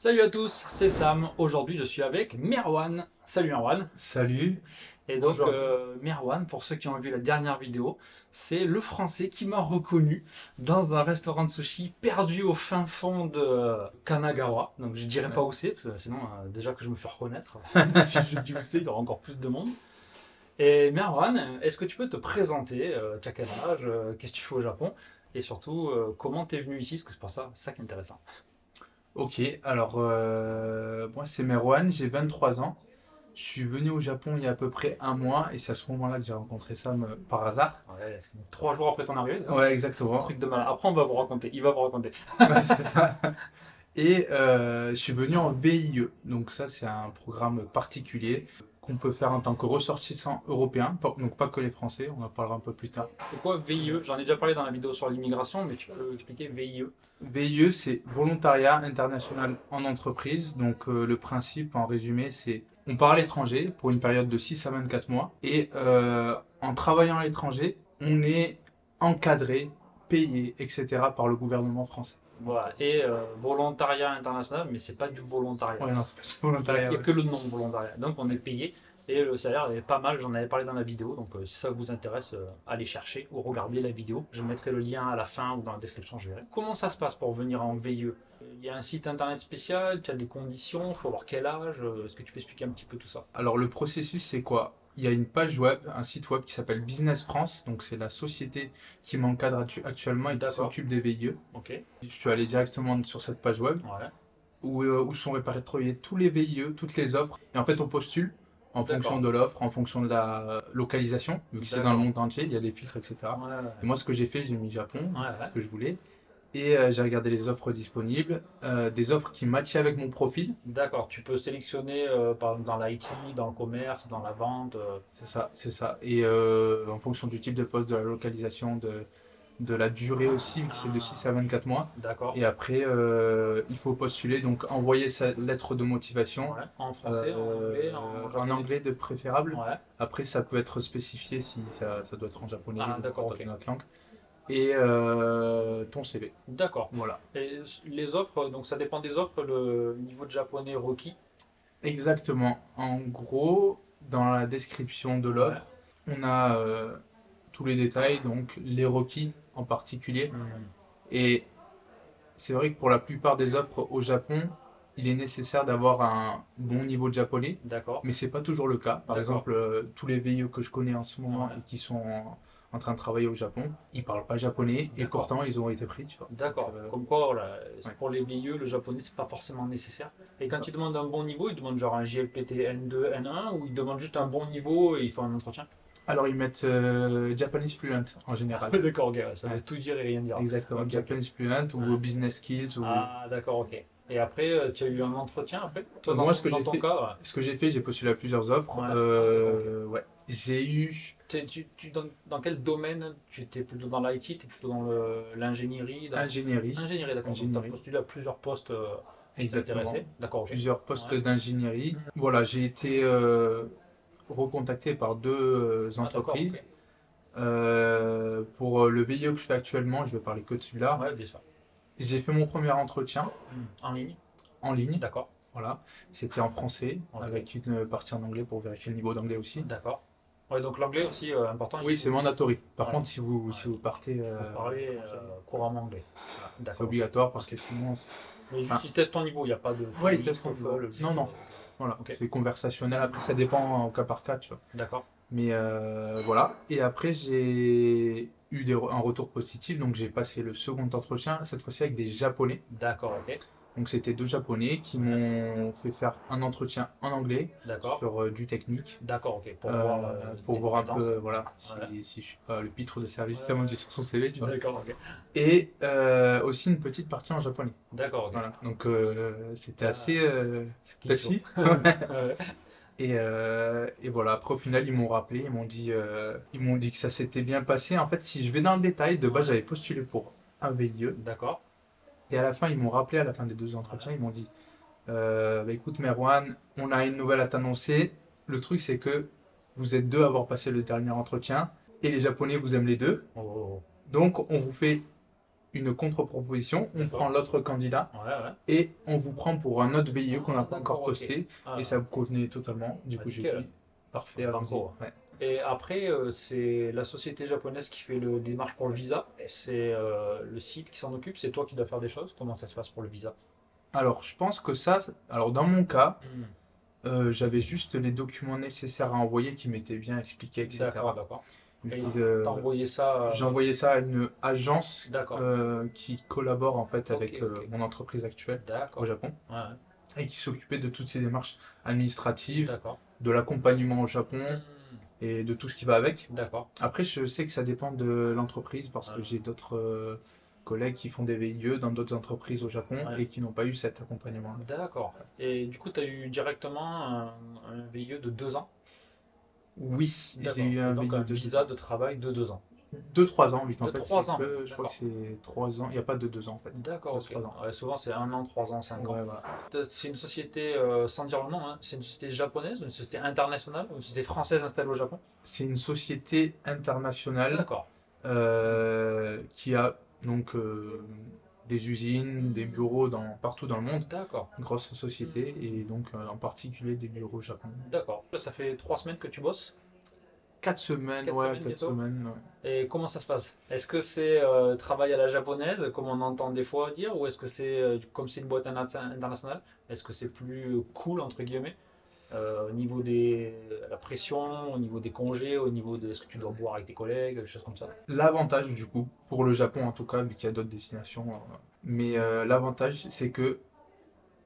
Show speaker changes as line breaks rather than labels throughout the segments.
Salut à tous, c'est Sam. Aujourd'hui, je suis avec Merwan. Salut Merwan.
Salut.
Et donc,
Bonjour.
Merwan, pour ceux qui ont vu la dernière vidéo, c'est le Français qui m'a reconnu dans un restaurant de sushi perdu au fin fond de Kanagawa. Donc, je dirais pas où c'est, parce que sinon, déjà que je me fais reconnaître, si je dis où c'est, il y aura encore plus de monde. Et Merwan, est-ce que tu peux te présenter? Tu as quel âge? Qu'est-ce que tu fais au Japon? Et surtout, comment tu es venu ici? Parce que c'est pour ça qui est intéressant.
Ok, alors moi c'est Merwan, j'ai 23 ans. Je suis venu au Japon il y a à peu près un mois et c'est à ce moment-là que j'ai rencontré Sam par hasard.
Ouais, c'est 3 jours après ton arrivée, c'est ça?
Ouais, exactement.
Truc de malade. Après, on va vous raconter. Il va vous raconter.
Ouais, c'est ça. Et je suis venu en VIE. Donc ça c'est un programme particulier qu'on peut faire en tant que ressortissant européen. Donc pas que les Français, on en parlera un peu plus tard.
C'est quoi VIE? J'en ai déjà parlé dans la vidéo sur l'immigration, mais tu peux expliquer VIE?
VIE, c'est Volontariat International en entreprise. Donc le principe en résumé, c'est on part à l'étranger pour une période de 6 à 24 mois. Et en travaillant à l'étranger, on est encadré, payé, etc. par le gouvernement français.
Voilà. Et volontariat international, mais c'est pas du volontariat.
Ouais, non, c'est
Il n'y a,
volontariat,
il y a
ouais.
que le nom volontariat. Donc on est payé. Et le salaire est pas mal, j'en avais parlé dans la vidéo. Donc si ça vous intéresse, allez chercher ou regardez la vidéo. Je mettrai le lien à la fin ou dans la description, je verrai. Comment ça se passe pour venir en VIE? Il y a un site internet spécial, tu as des conditions, il faut avoir quel âge? Est-ce que tu peux expliquer un petit peu tout ça?
Alors le processus, c'est quoi? Il y a une page web, un site web qui s'appelle Business France. Donc c'est la société qui m'encadre actuellement et qui
D'accord.
s'occupe des VIE.
Ok.
Je suis allé directement sur cette page web.
Ouais.
Où sont répertoriés tous les VIE, toutes les offres. Et en fait, on postule en fonction
D'accord.
de l'offre, en fonction de la localisation, vu que c'est dans le
D'accord.
monde entier, il y a des filtres, etc.
Ouais, ouais.
Et moi, ce que j'ai fait, j'ai mis Japon,
Ouais,
c'est
ouais.
ce que je voulais. Et j'ai regardé les offres disponibles, des offres qui matchaient avec mon profil.
D'accord, tu peux sélectionner par exemple dans l'IT, dans le commerce, dans la vente.
C'est ça, c'est ça. Et en fonction du type de poste, de la localisation, de la durée aussi, vu que c'est de 6 à 24 mois.
D'accord.
Et après, il faut postuler, donc envoyer sa lettre de motivation.
Ouais. En français, en anglais, en
En
japonais.
anglais de préférable.
Ouais.
Après, ça peut être spécifié si ça doit être en japonais
Ah,
ou
d'accord,
dans
ok.
une autre langue. Et ton CV.
D'accord.
Voilà.
Et les offres, donc ça dépend des offres, le niveau de japonais requis.
Exactement. En gros, dans la description de
Ouais.
l'offre, on a tous les détails, donc les requis en particulier.
Hmm.
Et c'est vrai que pour la plupart des offres au Japon, il est nécessaire d'avoir un bon niveau de japonais,
D'accord.
mais c'est pas toujours le cas. Par
D'accord.
exemple, tous les VIE que je connais en ce moment
Ouais.
et qui sont en train de travailler au Japon, ils parlent pas japonais et
D'accord.
pourtant ils ont été pris, tu vois.
D'accord.
Donc,
Comme quoi, voilà,
ouais,
pour les VIE, le japonais, c'est pas forcément nécessaire. Et quand
ça.
ils demandent un bon niveau, ils demandent genre un JLPT N2, N1, ou ils demandent juste un bon niveau et ils font un entretien?
Alors ils mettent Japanese Fluent en général.
D'accord, ok, ouais, ça veut
Ouais,
tout dire et rien dire.
exactement,
Ok, ok.
Japanese Fluent ou Business Skills. Ou...
Ah, d'accord, ok. Et après, tu as eu un entretien après? Toi,
Moi,
dans ton cas,
ce que j'ai fait, j'ai postulé à plusieurs offres.
ouais. Ok.
Ouais, j'ai eu
Dans quel domaine? Tu étais plutôt dans l'IT, tu étais plutôt dans l'ingénierie?
ingénierie,
Ingénierie, d'accord. Donc, tu as
ingénierie,
postulé à plusieurs postes qui
exactement.
t'intéressaient. D'accord, ok.
Plusieurs postes
Ouais.
d'ingénierie. Voilà, j'ai été recontacté par deux
Ah, d'accord,
entreprises.
ok.
Pour le VIE que je fais actuellement, je vais parler que de celui-là.
Ouais, bien sûr.
J'ai fait mon premier entretien
En ligne?
en ligne.
D'accord.
Voilà, c'était en français,
Ok.
avec une partie en anglais pour vérifier le niveau d'anglais aussi.
D'accord. Ouais, donc l'anglais aussi important.
Oui, c'est mandatory. Par
Voilà.
contre, si vous partez,
Il faut parler couramment anglais.
voilà, c'est
D'accord.
obligatoire parce
Ok.
que sinon.
Mais juste
Enfin,
ils testent ton niveau, il n'y a pas de
ouais, ils
TOEIC,
testent ton niveau.
TOEFL, juste,
Non, non. Voilà,
ok.
c'est conversationnel. Après, ça dépend au cas par cas, tu vois.
D'accord.
Mais voilà. Et après, j'ai eu un retour positif. Donc, j'ai passé le second entretien, cette fois-ci avec des Japonais.
D'accord, ok.
Donc, c'était deux Japonais qui m'ont fait faire un entretien en anglais
D'accord.
sur du technique.
D'accord, ok.
Pour
tes
voir un
compétences.
peu, voilà,
Ouais.
si je suis pas le pitre de service,
Ouais,
comme on
ouais.
dit sur son CV, tu vois.
D'accord, ok.
Et aussi une petite partie en japonais.
D'accord, ok.
Voilà. Donc, c'était
Ah,
assez
Kicho.
touchy.
Ouais.
Et voilà, après au final ils m'ont rappelé, ils m'ont dit que ça s'était bien passé. En fait, si je vais dans le détail, de base
Ouais.
j'avais postulé pour un VIE.
D'accord.
Et à la fin, ils m'ont rappelé à la fin des deux entretiens, ils m'ont dit bah, écoute Merwan, on a une nouvelle à t'annoncer. Le truc c'est que vous êtes deux à avoir passé le dernier entretien et les Japonais vous aiment les deux.
Oh, oh,
Donc on vous fait une contre-proposition, on
D'accord.
prend l'autre candidat
Ouais, ouais.
et on vous prend pour un autre VIE qu'on n'a
Ah,
pas
d'accord,
encore
ok.
posté
Ah,
et ça vous convenait totalement. Du coup, j'ai
nickel.
dit parfait,
Un
allons-y.
banco.
Ouais.
Et après, c'est la société japonaise qui fait le démarche pour le visa. C'est le site qui s'en occupe. C'est toi qui dois faire des choses. Comment ça se passe pour le visa?
Alors, je pense que ça, alors dans mon cas,
Hmm.
j'avais juste les documents nécessaires à envoyer qui m'étaient bien expliqués,
D'accord,
etc.
d'accord. Et
Puis,
t'as envoyé ça.
j'ai envoyé ça à une agence
D'accord.
qui collabore en fait
Ok,
avec
ok.
mon entreprise actuelle au
D'accord.
Japon
Ouais, ouais.
et qui s'occupait de toutes ces démarches administratives,
D'accord.
de l'accompagnement au Japon
Hmm.
et de tout ce qui va avec.
D'accord.
Après, je sais que ça dépend de l'entreprise parce que
Ouais.
j'ai d'autres collègues qui font des VIE dans d'autres entreprises au Japon
Ouais.
et qui n'ont pas eu cet accompagnement-là.
D'accord. Et du coup, tu as eu directement un VIE de 2 ans.
Oui, j'ai
D'accord.
eu
Et
un
donc
VIE
un
de
visa de travail de 2 ans.
2-3 ans, vu qu'en
De
fait,
3 ans.
je crois que
D'accord.
c'est 3 ans, il n'y a pas de 2 ans en fait.
D'accord,
De
ok.
3 ans.
Ouais, souvent c'est 1 an, 3 ans, 5 ans.
Ouais, voilà.
C'est une société, sans dire le nom, hein, c'est une société japonaise, une société internationale, ou une société française installée au Japon?
C'est une société internationale
D'accord.
qui a donc des usines, des bureaux partout dans le monde.
D'accord.
Une grosse société et donc en particulier des bureaux au Japon.
D'accord. Là, ça fait 3 semaines que tu bosses.
4 semaines,
4
ouais,
semaines
4
bientôt.
semaines. Ouais.
Et comment ça se passe? Est-ce que c'est travail à la japonaise, comme on entend des fois dire, ou est-ce que c'est, comme c'est une boîte internationale, est-ce que c'est plus cool, entre guillemets, au niveau de la pression, au niveau des congés, au niveau de ce que tu dois boire avec tes collègues, des choses comme ça?
L'avantage du coup, pour le Japon en tout cas, vu qu'il y a d'autres destinations, mais l'avantage c'est que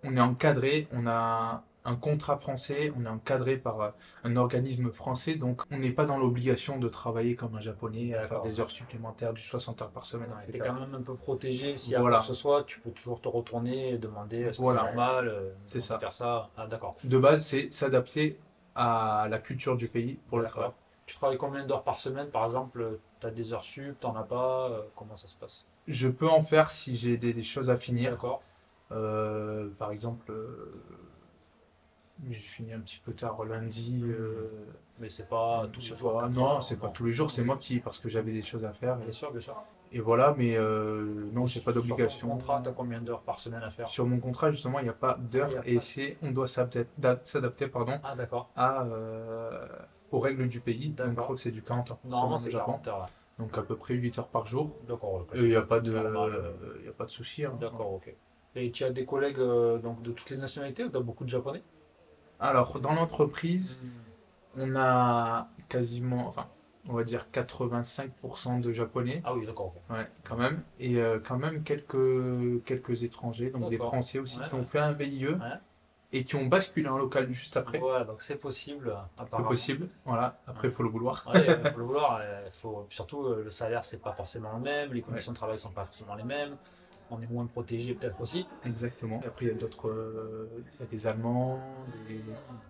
on est encadré, on a un contrat français, on est encadré par un organisme français, donc on n'est pas dans l'obligation de travailler comme un japonais, à faire
D'accord.
des heures supplémentaires, du 60 heures par semaine,
Ouais, t'es
etc.
quand même un peu protégé. S'il y a quoi
Voilà,
que ce soit, tu peux toujours te retourner et demander est-ce que c'est
voilà,
normal,
c'est
on peut
ça.
faire ça. Ah, d'accord.
De base, c'est s'adapter à la culture du pays pour le travail.
D'accord. Tu travailles combien d'heures par semaine, par exemple? Tu as des heures sup, t'en as pas? Comment ça se passe?
Je peux en faire si j'ai des choses à finir.
D'accord.
Par exemple, j'ai fini un petit peu tard lundi.
Mais c'est pas tous
Je
les
sais
jours
pas,
4
non,
heures,
c'est pas
non.
tous les jours, c'est moi qui, parce que j'avais des choses à faire.
Bien sûr, bien sûr.
Et voilà, mais non, j'ai pas
Sur ton
d'obligation.
contrat, tu as combien d'heures par semaine à faire?
Sur mon contrat, justement, il n'y a pas
Il y
d'heure
a
et
pas.
on doit s'adapter pardon,
Ah, d'accord.
aux règles du pays. Donc, je
D'accord.
crois que c'est du 40 heures par
Normalement,
semaine
c'est
au Japon.
40 heures là.
Donc, à peu près 8 heures par jour.
D'accord, ouais,
Et il n'y a pas de,
normal.
il y a pas de souci. Hein.
D'accord, ok. Et tu as des collègues donc de toutes les nationalités ou tu as beaucoup de japonais?
Alors, dans l'entreprise,
Hmm.
on a quasiment, enfin, on va dire 85% de japonais.
Ah oui, d'accord, ok.
Ouais, quand même. Et quand même quelques étrangers, donc des
D'accord.
Français aussi,
Ouais,
qui ont
ouais.
fait un VIE
Ouais.
et qui ont basculé en local juste après.
Ouais, donc c'est possible,
C'est
apparemment.
possible, voilà. Après, il faut le vouloir.
Ouais, il faut le vouloir. Surtout, le salaire, c'est pas forcément le même, les
Ouais,
conditions de travail sont pas forcément les mêmes, on est moins protégé peut-être aussi.
exactement. Et après, il y a d'autres, il y a des Allemands,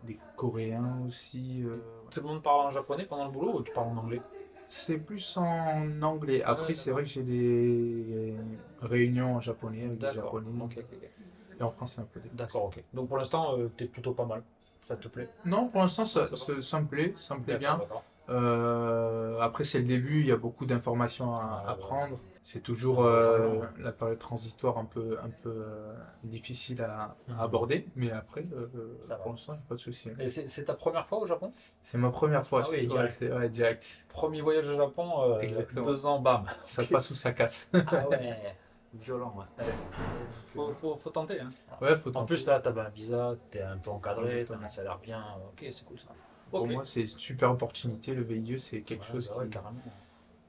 des Coréens aussi.
Tout le monde parle en japonais pendant le boulot ou tu parles en anglais?
C'est plus en anglais. Après,
Ouais,
c'est
d'accord.
vrai que j'ai des réunions en japonais avec des
D'accord.
japonais
Ok, ok, ok.
et en français un peu des fois.
D'accord, ok. Donc pour l'instant, t'es plutôt pas mal. Ça te plaît?
Non, pour l'instant,
Ça va?
ça me plaît
D'accord,
bien.
d'accord.
Après, c'est le début, il y a beaucoup d'informations à
Ouais, ouais.
prendre. C'est toujours
Carrément.
la période transitoire un peu difficile à
Mhm.
aborder, mais après,
Ça va.
pour l'instant, il n'y a pas de souci.
Et c'est ta première fois au Japon?
C'est ma première fois,
Ah oui,
ouais,
direct.
c'est ouais, direct.
Premier voyage au Japon,
Exactement.
2 ans, bam.
Ça passe ou ça casse.
Ah ouais, violent, ouais. Faut tenter, hein.
Ouais, faut
En
tenter.
plus, là, t'as un visa, t'es un peu encadré, t'as
Exactement.
un salaire bien. Ok, c'est cool ça.
Pour
Ok.
moi, c'est une super opportunité. Le VIE, c'est quelque
Ouais,
chose
bah ouais, carrément.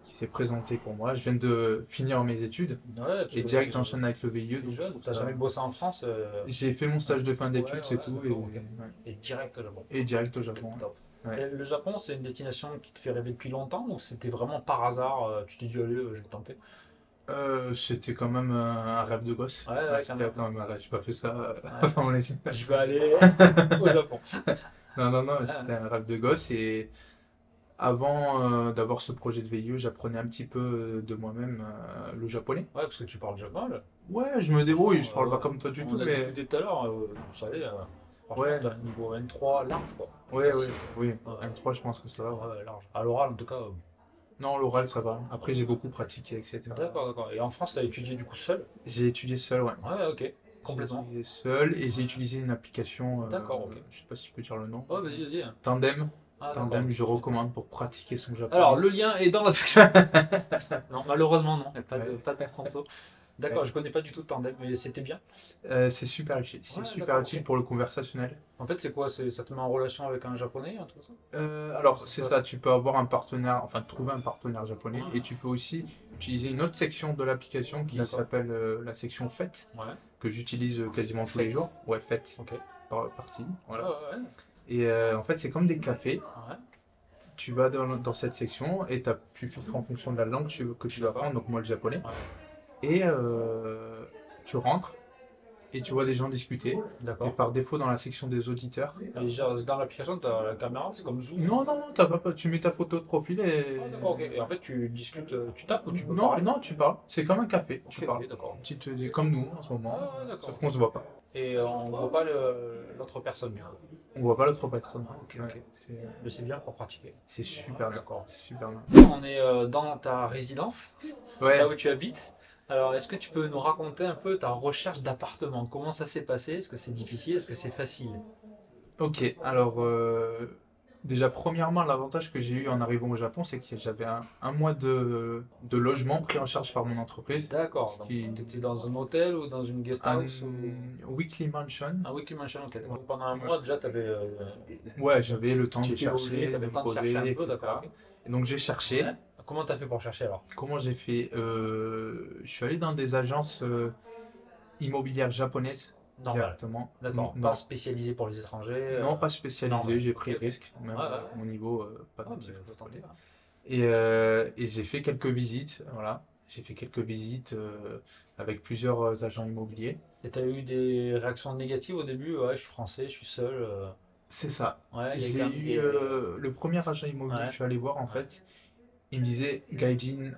qui s'est présenté pour moi. Je viens de finir mes études
Ouais, parce
et
que
direct j'enchaîne avec le VIE.
t'es
Donc,
jeune, t'as
ça-
jamais bossé en France
J'ai fait mon stage de fin d'études,
Ouais,
c'est
ouais,
tout.
d'accord, ok.
Ouais.
et direct au Japon.
Et direct au Japon.
Top.
Ouais.
Et le Japon, c'est une destination qui te fait rêver depuis longtemps ou c'était vraiment par hasard, tu t'es dit, allez, je vais tenter?
C'était quand même un rêve de gosse.
Ouais, ouais,
C'était
quand
quand même un rêve. J'ai pas fait ça
Ouais.
avant mon étude.
Je vais aller au Japon.
Non,
Ouais,
c'était un rêve de gosse. Et avant d'avoir ce projet de VIE, j'apprenais un petit peu de moi-même le japonais.
ouais, parce que tu parles japonais.
Ouais, je me débrouille. Je parle pas
Ouais.
comme toi du
On
tout,
a
mais.
discuté tout à l'heure, vous savez, franchement,
Ouais.
t'as un niveau N3 large, quoi.
Ouais,
Facile.
oui.
Ouais.
M3, je pense que ça va. Ouais.
Ouais, large. À l'oral, en tout cas,
Non, l'oral, ça va. Après, j'ai beaucoup pratiqué, etc.
D'accord, d'accord. Et en France, tu as étudié du coup seul?
J'ai étudié seul, ouais.
Ouais, ok.
J'ai
Complètement.
étudié seul et j'ai utilisé une application,
D'accord, ok.
je sais pas si je peux dire le nom.
Ouais, vas-y, vas-y.
Tandem.
Ah, d'accord.
Tandem, je recommande pour pratiquer son
Alors,
japonais.
le lien est dans la section. Non, malheureusement, non. Il n'y a
Ouais.
pas de sponsor. D'accord, je connais pas du tout Tandem, mais c'était bien.
C'est super utile. C'est
Ouais,
super
d'accord,
utile
ok.
pour le conversationnel.
En fait, c'est quoi? Ça te met en relation avec un japonais, un truc comme ça?
Alors, c'est ça, tu peux avoir un partenaire, enfin trouver un partenaire japonais
Ouais.
et tu peux aussi utiliser une autre section de l'application qui
D'accord.
s'appelle la section Fête,
Ouais,
que j'utilise quasiment tous les
Fête.
jours. Ouais, Fête,
ok.
par partie.
Ouais,
Voilà.
ouais, ouais.
Et en fait, c'est comme des cafés.
Ouais,
Tu vas dans cette section et tu filtres en fonction de la langue que tu vas
d'accord.
apprendre, donc moi le japonais.
Ouais,
Et tu rentres et tu vois des gens discuter. Et
d'accord.
par défaut, dans la section des auditeurs,
Et genre, dans l'application, tu as la caméra, c'est comme Zoom.
non, non, non, tu mets ta photo de profil et.
Ah, d'accord, ok. Et en fait, tu discutes, tu tapes ou tu peux
Non,
parler?
non, tu parles. C'est comme un café. Tu
Ok,
parles.
ok, d'accord.
Tu te dis comme nous en ce moment.
Ah, ouais, d'accord.
Sauf qu'on se voit pas.
Et on voit pas l'autre personne, du coup.
On voit pas l'autre personne.
Ah, ok,
Ouais,
ok.
c'est
Mais c'est bien pour pratiquer.
c'est super bien.
D'accord.
C'est super bien.
On est dans ta résidence,
Ouais.
là où tu habites. Alors, est-ce que tu peux nous raconter un peu ta recherche d'appartement? Comment ça s'est passé? Est-ce que c'est difficile? Est-ce que c'est facile?
Ok. Alors, déjà, premièrement, l'avantage que j'ai eu en arrivant au Japon, c'est que j'avais un mois de logement pris en charge par mon entreprise.
D'accord.
Ce
Donc,
qui
tu étais dans un hôtel ou dans une guest
un
house ou
weekly mansion.
un weekly mansion? Ok. Donc, pendant un mois, déjà, tu avais.
Ouais, j'avais le temps
Tu
de
étais logé,
chercher,
tu
de
avais
me
le temps de
poser,
chercher un peu,
etc.
d'accord. Ok.
Et donc j'ai cherché.
Ouais. Comment tu as fait pour chercher alors?
Comment j'ai fait? Je suis allé dans des agences immobilières japonaises
Normal.
directement.
D'accord.
Non,
Pas spécialisé pour les étrangers.
non, pas spécialisé,
normal.
j'ai pris
Ok,
le
ok.
risque, même
Ouais, ouais.
à mon niveau, pas
Ah, mais
natif.
faut tenter. Hein.
Et j'ai fait quelques visites, voilà. J'ai fait quelques visites avec plusieurs agents immobiliers.
Et t'as eu des réactions négatives au début? Ouais, je suis français, je suis seul.
C'est ça.
Ouais, il y a
J'ai
quand même
eu
des.
le premier agent immobilier que
Ouais,
je suis allé voir, en
ouais.
fait, il me disait Gaijin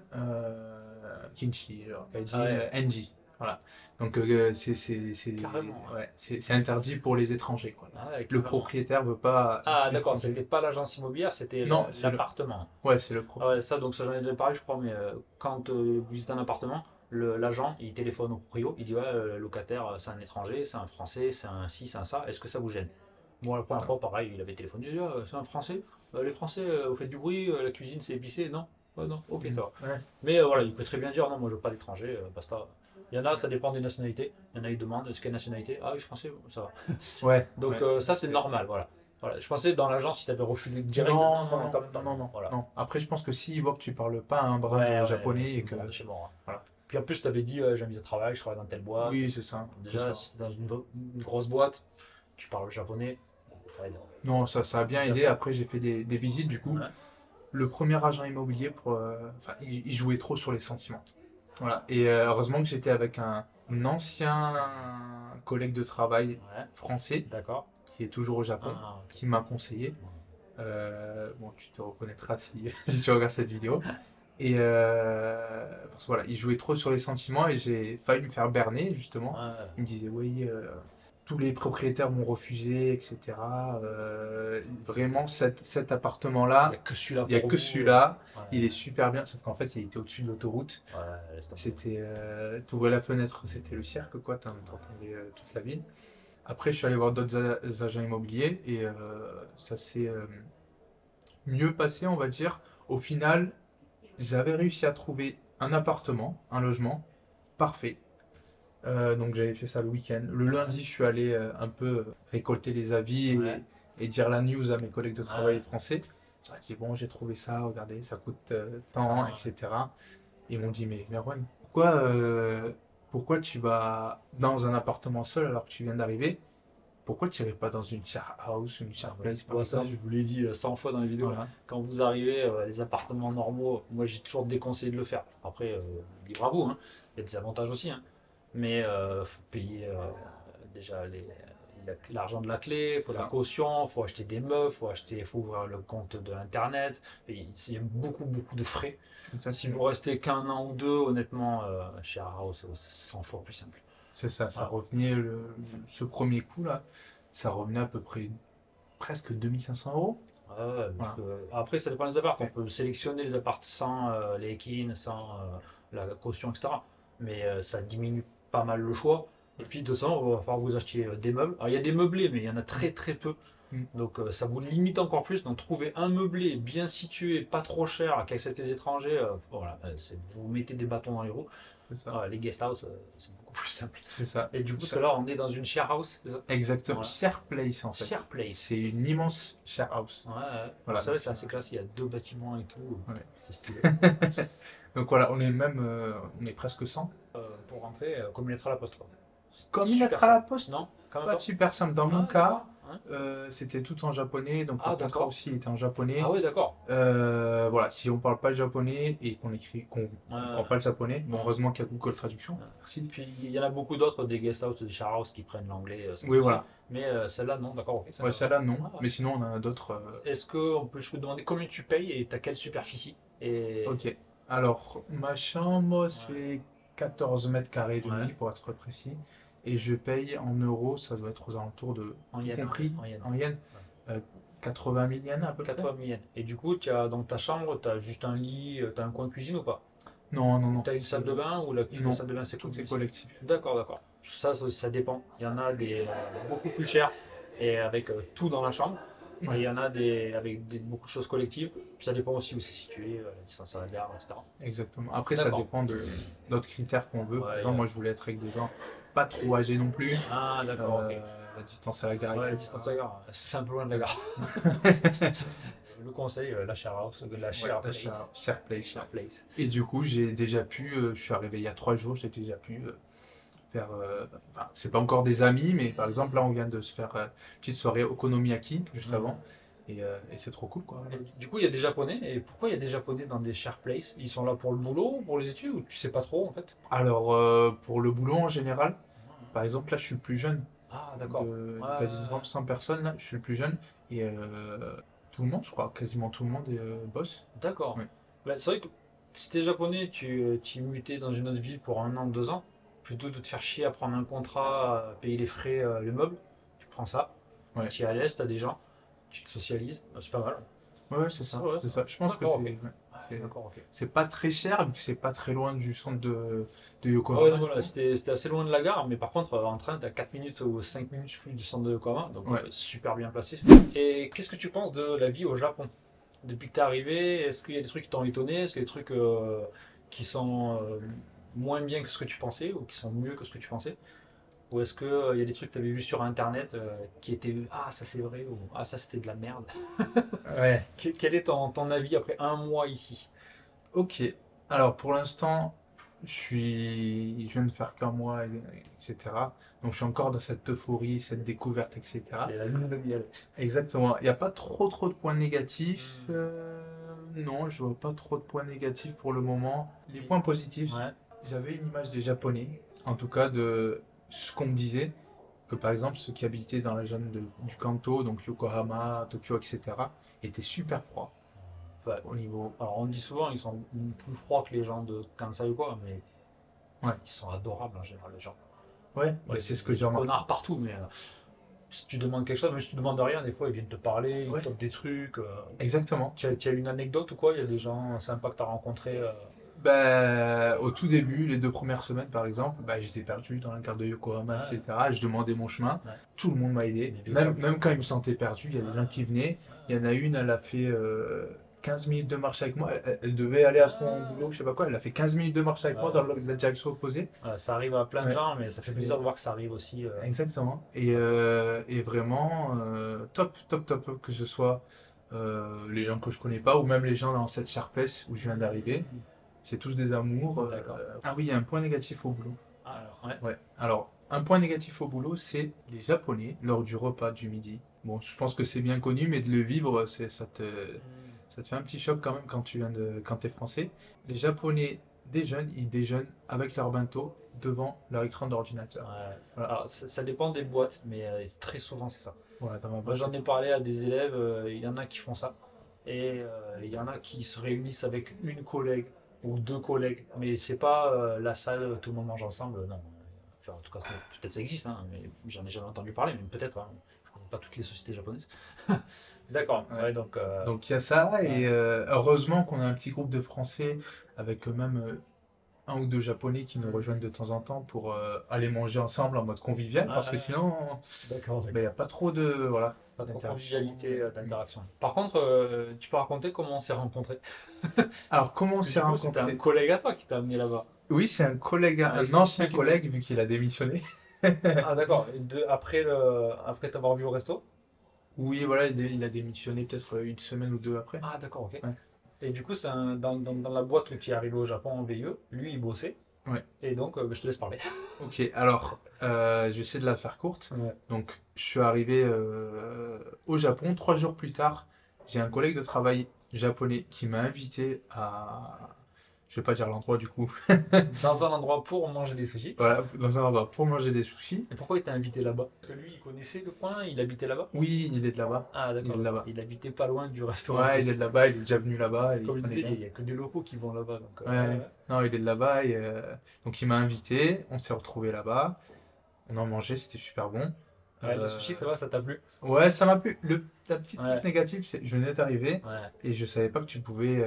Kinchi, genre
Ah
Gaijin
ouais,
NJ. Voilà. Donc
carrément. Ouais.
ouais, c'est interdit pour les étrangers, quoi.
Ah ouais,
Le
carrément.
propriétaire veut pas
Ah d'accord,
d'étrangers.
c'était pas l'agence immobilière, c'était
Non, c'est le,
l'appartement.
ouais, c'est le
Ah ouais,
propriétaire.
ça, donc ça j'en ai déjà parlé, je crois, mais quand vous visitez un appartement, l'agent il téléphone au proprio, il dit ouais, le locataire c'est un étranger, c'est un français, c'est un ci, c'est un ça, est-ce que ça vous gêne? Moi, la première fois, pareil, il avait téléphoné, il dit ah, c'est un français, les français, vous faites du bruit, la cuisine c'est épicé, non? Ouais, non, ok, ça va.
Ouais.
Mais voilà, il peut très bien dire non, moi je veux pas d'étranger, basta. Il y en a, ça dépend des nationalités. Il y en a, ils demandent est-ce qu'il y a une nationalité? Ah oui, français, ça va.
Ouais.
Donc
Ouais.
ça c'est normal, voilà. Voilà. Je pensais dans l'agence, si tu avais refusé direct,
Non, non,
quand même
non,
pas.
non, non,
Voilà.
non. Après, je pense que s'il voit que tu parles pas un brin
Ouais,
de
ouais,
japonais
c'est
et que.
bon, de chez moi. Hein.
Voilà.
Puis en plus, tu avais dit j'ai un visa de travail, je travaille dans telle boîte.
Oui, c'est ça.
Déjà,
C'est ça.
si dans une grosse boîte, tu parles japonais, ça aide.
Non, ça a bien aidé. Après, j'ai fait des visites, du coup.
Ouais.
Le premier agent immobilier, enfin, il jouait trop sur les sentiments. Voilà. Et heureusement que j'étais avec un ancien collègue de travail
Ouais,
français
d'accord.
qui est toujours au Japon,
Ah, ok.
qui m'a conseillé. Bon, tu te reconnaîtras si, si tu regardes cette vidéo. Et parce que voilà, il jouait trop sur les sentiments et j'ai failli me faire berner, justement.
Ouais,
Il me disait, oui, tous les propriétaires m'ont refusé, etc. Vraiment, cet
il
appartement-là,
n'y a que celui-là
il n'y a
pour
que
vous.
celui-là.
Ouais,
Il est super bien, sauf qu'en fait, il était au-dessus de l'autoroute.
ouais, laisse tomber.
C'était, t'ouvrais la fenêtre, c'était le cirque, quoi. T'entendais toute la ville. Après, je suis allé voir d'autres agents immobiliers et ça s'est mieux passé, on va dire. Au final, j'avais réussi à trouver un appartement, un logement parfait. Donc j'avais fait ça le week-end. Le lundi, je suis allé un peu récolter les avis
Ouais.
et dire la news à mes collègues de travail
Ouais.
français. J'ai dit bon, j'ai trouvé ça, regardez, ça coûte tant,
Ah,
etc. Ils m'ont dit mais Merwan, pourquoi tu vas dans un appartement seul alors que tu viens d'arriver? Pourquoi tu n'irais pas dans une share house, une share place par
ouais, ça,
exemple?
je vous l'ai dit 100 fois dans les vidéos.
Voilà.
Quand vous arrivez, les appartements normaux, moi j'ai toujours déconseillé de le faire. Après, libre à vous, hein. Il y a des avantages aussi. Hein. Mais il faut payer déjà l'argent de la clé, il faut
C'est
la
ça.
caution, il faut acheter des meubles, faut ouvrir le compte de Internet. Et il y a beaucoup, beaucoup de frais.
Ça,
Si vous restez qu'un an ou deux, honnêtement, chez House, c'est 100 fois plus simple.
c'est ça, ça
Voilà.
revenait, ce premier coup là, ça revenait à peu près presque 2500 euros.
Ouais, parce
Voilà.
que, après, ça dépend des apparts. On peut sélectionner les apparts sans les kins, sans la caution, etc. Mais ça diminue pas mal le choix. Et puis, de toute façon, il va falloir que vous achetiez des meubles. Alors, il y a des meublés, mais il y en a
Mm.
très très peu.
Mm.
Donc, ça vous limite encore plus. Donc, trouver un meublé bien situé, pas trop cher, qui accepte les étrangers, voilà, vous mettez des bâtons dans les roues.
C'est ça.
Voilà, les guest house, c'est beaucoup plus simple.
C'est ça.
Et du coup, parce que là, on est dans une share house, c'est ça?
Exactement.
Voilà.
Share place en fait.
Share place.
C'est une immense share house.
Ouais, ouais.
Voilà.
C'est vrai, c'est assez classe. Il y a 2 bâtiments et tout.
Ouais.
C'est stylé.
Donc voilà, on est presque 100.
Pour rentrer, comme une lettre à la poste, quoi.
Comme une
Super
lettre à la
simple.
poste.
Non, quand même
Pas
pas.
super simple. Dans mon
Ah,
cas,
d'accord. Hein.
c'était tout en japonais, donc
Ah,
le contrat
d'accord.
aussi était en japonais.
Ah, ouais, d'accord.
Voilà, si on parle pas le japonais et qu'on comprend pas le japonais, bon,
Ouais.
heureusement qu'il y a Google Traduction.
Ouais.
Merci.
Puis il y en a beaucoup d'autres, des guest house, des share house qui prennent l'anglais. Sans
Oui,
souci.
voilà.
Mais celle-là, non, d'accord, ok.
Ouais, celle-là, non.
Ah, ouais.
Mais sinon, on en a d'autres.
Est-ce que je peux te demander combien tu payes et t'as quelle superficie? Et
Ok. Alors, ma chambre, c'est 14 mètres carrés et demi,
Ouais.
pour être précis. Et je paye en euros, ça doit être aux alentours de,
En
tout
yens.
compris,
En yens.
en yens, euh, 80 000 yens à peu près.
80 000 yens. Et du coup, tu as dans ta chambre, tu as juste un lit, tu as un coin cuisine ou pas?
Non, non,
Ou
non.
tu as une
c'est-
salle de bain ou la
Non,
salle de bain c'est
tout est
collectif?
collectif.
D'accord, d'accord. Ça dépend. Il y en a des beaucoup plus chers et avec tout dans la chambre. Et il y en a beaucoup de choses collectives. Ça dépend aussi où c'est situé, la distance à la gare, etc.
Exactement. Après, ça
D'accord.
dépend d'autres critères qu'on veut. Par
Ouais,
exemple, moi, je voulais être avec des gens pas trop âgés non plus.
Ah, d'accord, ok.
La distance à la gare,
Ouais, la
etc.
distance à la gare, c'est un peu loin de la gare. Le conseil, la share house, la
Ouais,
share
la
place.
share place.
Share place.
Et du coup, j'ai déjà pu, je suis arrivé il y a 3 jours, j'ai déjà pu faire. Enfin, c'est pas encore des amis, mais par exemple, là, on vient de se faire une petite soirée okonomiyaki juste
Mhm.
avant. Et c'est trop cool, quoi.
Et du coup, il y a des Japonais. Et pourquoi il y a des Japonais dans des share places? Ils sont là pour le boulot, pour les études, ou tu sais pas trop en fait?
Alors, pour le boulot en général, par exemple, là, je suis le plus jeune
Ah, d'accord.
de
Ouais,
quasiment 100 personnes, là, je suis le plus jeune. Et tout le monde, je crois, quasiment tout le monde bosse.
d'accord.
Ouais.
Bah, c'est vrai que si t'es japonais, tu mutais dans une autre ville pour 1 an, 2 ans, plutôt que de te faire chier à prendre un contrat, à payer les frais, les meubles, tu prends ça,
Ouais.
tu es à l'aise, t'as des gens, tu te socialises, c'est pas mal.
Ouais, c'est ça,
Ouais,
c'est ça. Je pense que
d'accord,
c'est
ok.
ouais, c'est-
D'accord, ok.
c'est pas très cher, vu que c'est pas très loin du centre de
Ah
Yokohama.
ouais, non, voilà, c'était assez loin de la gare, mais par contre, en train, t'as 4 minutes ou 5 minutes je sais plus, du centre de Yokohama, donc
Ouais.
super bien placé. Et qu'est-ce que tu penses de la vie au Japon? Depuis que t'es arrivé, est-ce qu'il y a des trucs qui t'ont étonné? Est-ce qu'il y a des trucs qui sont moins bien que ce que tu pensais, ou qui sont mieux que ce que tu pensais? Ou est-ce qu'il y a des trucs que tu avais vus sur internet qui étaient ah, ça c'est vrai, ou ah, ça c'était de la merde?
Ouais.
Quel est ton avis après 1 mois ici?
Ok. Alors pour l'instant, je viens de faire qu'un mois, etc. Donc je suis encore dans cette euphorie, cette découverte, etc.
C'est la lune de miel.
Exactement. Il n'y a pas trop de points négatifs.
Hmm.
Non, je vois pas trop de points négatifs pour le moment. Les points positifs,
Ouais.
j'avais une image des Japonais, en tout cas de ce qu'on me disait, que par exemple ceux qui habitaient dans la zone du Kanto, donc Yokohama, Tokyo, etc., étaient super froids
Ouais.
au niveau.
Alors on dit souvent ils sont plus froids que les gens de Kansai ou quoi, mais
Ouais.
ils sont adorables en général les gens.
Ouais,
Il y a
c'est ce
des
que j'ai remarqué.
connards partout, mais si tu demandes quelque chose, même si tu demandes rien, des fois ils viennent te parler, ils
Ouais.
t'offrent des trucs.
Exactement.
Tu as une anecdote ou quoi? Il y a des gens sympas que tu as rencontrés
Ben, au tout début, les 2 premières semaines par exemple, ben, j'étais perdu dans la gare de Yokohama,
Ouais.
etc. Je demandais mon chemin.
Ouais.
Tout le monde m'a aidé.
Mais bien
Même,
sûr.
même quand ils me sentaient perdu, il y a des gens qui venaient. Il y en a une, elle a fait 15 minutes de marche avec moi. Elle devait aller à son boulot, je sais pas quoi. Elle a fait 15 minutes de marche avec moi dans la direction opposée.
Voilà, ça arrive à plein de
Ouais.
gens, mais ça fait plaisir de voir que ça arrive aussi.
Exactement. Et vraiment, top, top, top, que ce soit les gens que je connais pas ou même les gens dans cette Sharpless où je viens d'arriver. C'est tous des amours.
D'accord.
Ah oui, il y a un point négatif au boulot.
Alors, ouais.
Ouais. Alors, un point négatif au boulot, c'est les Japonais lors du repas du midi. Bon, je pense que c'est bien connu, mais de le vivre, ça te fait un petit choc quand même quand t'es français. Les Japonais déjeunent, ils déjeunent avec leur bento devant leur écran d'ordinateur.
Ouais.
Voilà.
Alors, ça dépend des boîtes, mais très souvent c'est ça.
Voilà, dans ma
Moi
boîte,
j'en ai parlé à des élèves, il y en a qui font ça. Et il y en a qui se réunissent avec une collègue ou 2 collègues. Mais c'est pas la salle, tout le monde mange ensemble, non. Enfin, en tout cas, peut-être ça existe, hein, mais j'en ai jamais entendu parler, mais peut-être, hein, je connais pas toutes les sociétés japonaises. D'accord,
Ouais.
ouais, donc...
Donc il y a ça, et
ouais.
heureusement qu'on a un petit groupe de Français avec même un ou deux Japonais qui nous rejoignent de temps en temps pour aller manger ensemble en mode convivial, parce que
Ah,
sinon,
d'accord,
ben, il
d'accord.
n'y a pas trop de voilà,
Pas trop de
d'interaction.
convivialité, d'interaction. Par contre, tu peux raconter comment on s'est rencontrés?
Alors, comment
Parce
on
que
s'est
du coup, c'était un
rencontrés?
collègue à toi qui t'a amené là-bas.
Oui, c'est un collègue,
Ah,
un ancien
explique-nous.
collègue, vu qu'il a démissionné.
Ah, d'accord. Et après après t'avoir vu au resto?
Oui, voilà, il a démissionné peut-être une semaine ou deux après.
Ah, d'accord, ok.
Ouais.
Et du coup, c'est dans la boîte où tu es arrivé au Japon en VIE, lui, il bossait.
Ouais.
Et donc, je te laisse parler.
Ok, alors, je vais essayer de la faire courte.
Ouais.
Donc, je suis arrivé au Japon. 3 jours plus tard, j'ai un collègue de travail japonais qui m'a invité à... Je vais pas dire l'endroit du coup.
Dans un endroit pour manger des sushis.
Voilà, dans un endroit pour manger des sushis.
Et pourquoi il t'a invité là-bas? Parce que lui, il connaissait le coin, il habitait là-bas?
Oui, il est de là-bas.
Ah,
Il
d'accord,
est de
d'accord.
là-bas.
Il habitait pas loin du restaurant de
Ouais, il est
sushi.
de là-bas, il est déjà venu là-bas. Et
Comme
il
je
connaît
disais,
bien.
il n'y a que des locaux qui vont là-bas. Donc,
Ouais, non, il est de là-bas. Et, donc, il m'a invité. On s'est retrouvés là-bas. On en mangeait, c'était super bon.
ouais, le sushi, ça va, ça t'a plu?
Ouais, ça m'a plu. La petite
Ouais.
touche négative, c'est que je venais d'arriver
Ouais.
et je savais pas que tu pouvais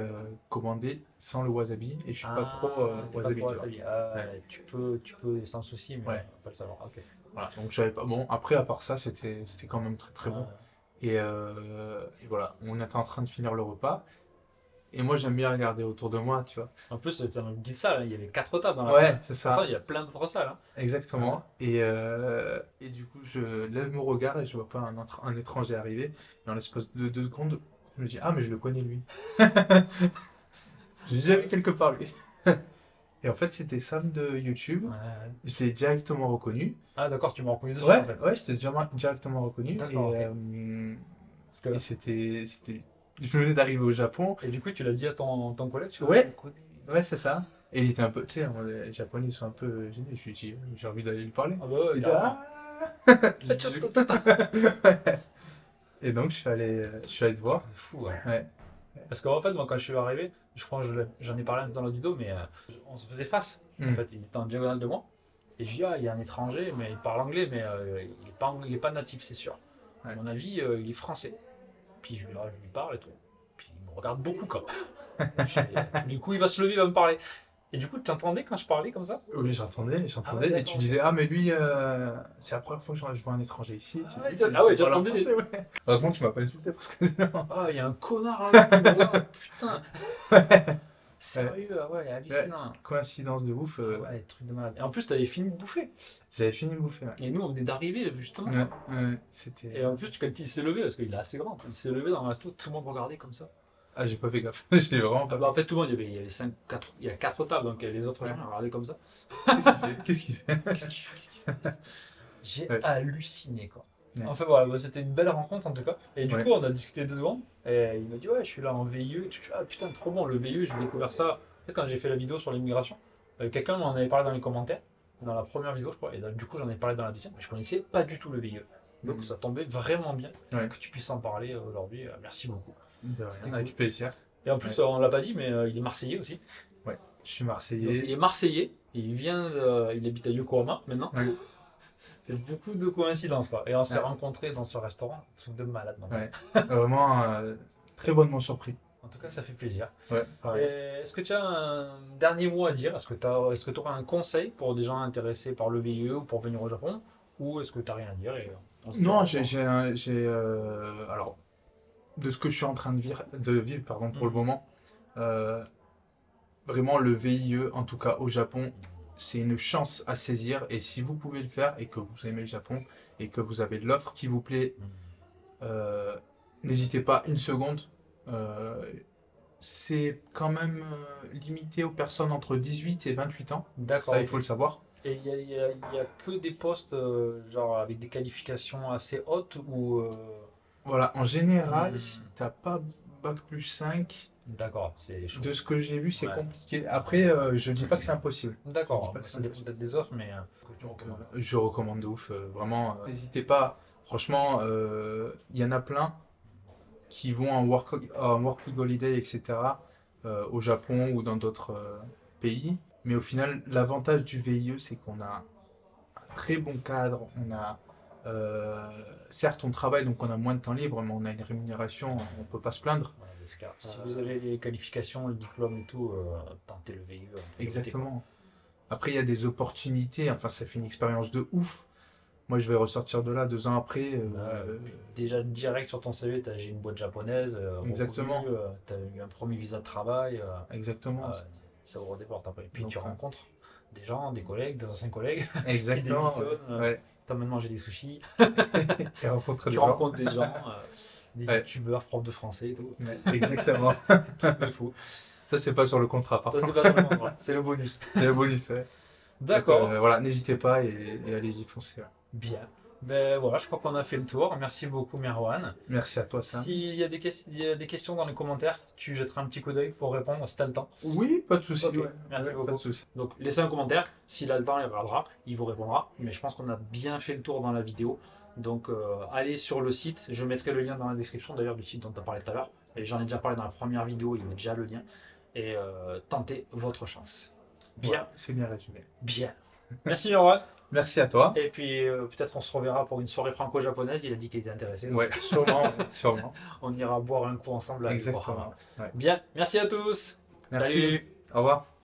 commander sans le wasabi. Et je suis pas trop
t'es pas
wasabi,
trop
tu vois.
wasabi. Ah,
Ouais.
ouais, tu peux sans souci, mais
Ouais.
on va le savoir. Ok.
Voilà. Donc, je savais pas. Bon, après, à part ça, c'était quand même très très bon.
Ouais.
Et voilà, on était en train de finir le repas. Et moi, j'aime bien regarder autour de moi, tu vois.
En plus, c'est une petite salle, hein. Il y avait 4 tables dans la
Ouais,
salle.
c'est
Pourtant,
ça.
il y a plein d'autres salles, hein.
Exactement. Et du coup, je lève mon regard et je vois pas un étranger arriver. Et en l'espace de 2 secondes, je me dis, ah, mais je le connais lui. J'ai déjà vu quelque part lui. Et en fait, c'était Sam de YouTube.
Ouais, ouais.
Je l'ai directement reconnu.
Ah, d'accord, tu m'as reconnu dessus
Ouais,
en fait.
ouais, j'étais directement reconnu.
D'accord,
Et,
ok. Parce
et
que-
c'était. Je venais d'arriver au Japon.
Et du coup, tu l'as dit à ton collègue, tu vois,
Ouais.
je le connais.
Ouais, c'est ça. Et il était un peu, tu sais, les Japonais ils sont un peu gênés. Je lui ai dit, j'ai envie d'aller lui parler.
Ah bah ouais,
Il était,
carrément.
ah. Et donc, je suis allé te voir.
C'est fou, ouais.
Ouais.
Parce qu'en fait, moi, quand je suis arrivé, je crois que j'en ai parlé un peu dans la vidéo, mais on se faisait face. En
Mm.
fait, il était en diagonale de moi. Et je dis, ah, il y a un étranger, mais il parle anglais, mais il est pas natif, c'est sûr. À
Ouais.
mon avis, il est français. Puis je lui parle et tout. Puis il me regarde beaucoup quand même. Tous les coups, il va se lever, il va me parler. Et du coup, tu entendais quand je parlais comme ça?
Oui, j'entendais.
Ah ouais,
Et
d'accord,
tu
ok.
disais, ah, mais lui, c'est la première fois que je vois un étranger ici.
Ah
Tu-
ouais,
tu-
tu-
tu-
ah ouais,
tu parles en
j'entendais
français, ouais. Heureusement que tu m'as pas insulté parce que sinon.
Ah, il y a un connard là, qui me regarde, putain. Sérieux, ah ouais, hallucinant.
Coïncidence de ouf.
Ah ouais, truc de malade. Et en plus, t'avais fini de bouffer.
J'avais fini de bouffer. Ouais.
Et nous, on venait d'arriver, justement.
Ouais, ouais, c'était.
Et en plus, quand il s'est levé, parce qu'il est assez grand, il s'est levé dans le resto, tout le monde regardait comme ça.
Ah, j'ai pas fait gaffe. J'ai vraiment
Ah
pas
bah, en fait, tout le monde, il y avait 4, il y a 4 tables, donc les autres
Ouais.
gens ils regardaient comme ça.
fait. Qu'est-ce qu'il fait?
Qu'est-ce qu'il fait? J'ai
Ouais.
halluciné, quoi.
Ouais.
Enfin voilà, bah, c'était une belle rencontre en tout cas. Et du
Ouais.
coup, on a discuté 2 secondes. Et il m'a dit, ouais, je suis là en VIE. Et tout. Je dis, ah putain, trop bon, le VIE, j'ai découvert ça. En fait, quand j'ai fait la vidéo sur l'immigration, quelqu'un m'en avait parlé dans les commentaires, dans la première vidéo, je crois. Et du coup, j'en ai parlé dans la deuxième. Mais je connaissais pas du tout le VIE. Donc,
Mhm.
ça tombait vraiment bien
Ouais.
que tu puisses en parler aujourd'hui. Merci beaucoup.
De rien,
C'était
avec
cool.
plaisir.
Et en plus,
Ouais.
on l'a pas dit, mais il est marseillais aussi.
Ouais. Je suis
Donc,
Marseillais.
il est marseillais. Il habite à Yokohama maintenant.
Ouais.
C'est beaucoup de coïncidences, quoi. Et on s'est
Ouais.
rencontrés dans ce restaurant, truc de malade. Donc.
Ouais. Vraiment, très bonnement surpris.
En tout cas, ça fait plaisir.
Ouais, pareil.
Et est-ce que tu as un dernier mot à dire? Est-ce que tu auras un conseil pour des gens intéressés par le VIE ou pour venir au Japon? Ou est-ce que tu n'as rien à dire et on se dit au
Non,
revoir?
alors, de ce que je suis en train de vivre pardon, pour le moment, vraiment le VIE, en tout cas au Japon, c'est une chance à saisir. Et si vous pouvez le faire et que vous aimez le Japon et que vous avez l'offre qui vous plaît, n'hésitez pas une seconde. C'est quand même limité aux personnes entre 18 et 28 ans.
D'accord.
Ça, il faut le savoir.
Et il y a que des postes genre avec des qualifications assez hautes ou
Voilà, en général,
Hmm.
si t'as pas bac plus 5,
D'accord, c'est chaud.
de ce que j'ai vu, c'est
Ouais.
compliqué. Après, je dis pas que c'est impossible.
D'accord,
Je dis pas que
ça dépend peut-être des offres, mais que tu recommandes.
Je recommande de ouf, vraiment. N'hésitez pas, franchement, il y en a plein qui vont en working holiday, etc., au Japon ou dans d'autres pays. Mais au final, l'avantage du VIE, c'est qu'on a un très bon cadre, on a certes, on travaille, donc on a moins de temps libre, mais on a une rémunération, on peut pas se plaindre.
Ouais, c'est clair. Si vous avez les qualifications, le diplôme et tout, tentez le VIE.
Exactement. Après, il y a des opportunités, enfin, ça fait une expérience de ouf. Moi, je vais ressortir de là 2 ans après.
Déjà direct sur ton CV, j'ai une boîte japonaise,
Exactement.
tu as eu un premier visa de travail,
Exactement.
ça ouvre des portes après. Puis
Donc,
tu rencontres des gens, des collègues, des anciens collègues qui
Exactement.
démissionnent,
Ouais.
t'emmènes manger des sushis,
Et rencontrer
tu
des gens.
rencontres des gens, des
Ouais.
youtubeurs, profs de français et tout.
Ouais, exactement.
Truc de fou.
Ça, c'est pas sur le contrat, par
Ça,
contre.
c'est pas seulement, voilà, c'est le bonus.
C'est le bonus, ouais.
D'accord.
Donc, voilà, n'hésitez pas et allez-y, foncez.
Bien. Ben voilà, je crois qu'on a fait le tour. Merci beaucoup, Merwan.
Merci à toi, Sam.
S'il y a des questions dans les commentaires, tu jetteras un petit coup d'œil pour répondre si tu as le temps.
Oui, pas de souci.
Ok,
Ouais.
merci
Ouais,
beaucoup.
pas de souci.
Donc laissez un commentaire, s'il a le temps, il regardera, il vous répondra. Mais je pense qu'on a bien fait le tour dans la vidéo. Donc allez sur le site, je mettrai le lien dans la description d'ailleurs du site dont tu as parlé tout à l'heure. Et j'en ai déjà parlé dans la première vidéo, il met déjà le lien. Et tentez votre chance. Bien,
Voilà, c'est bien résumé.
bien. Merci Merwan.
Merci à toi.
Et puis peut-être on se reverra pour une soirée franco-japonaise, il a dit qu'il était intéressé. Donc
Ouais, sûrement, sûrement.
on ira boire un coup ensemble avec
Exactement. Ouais.
Bien, merci à tous.
Merci.
Salut.
Au revoir.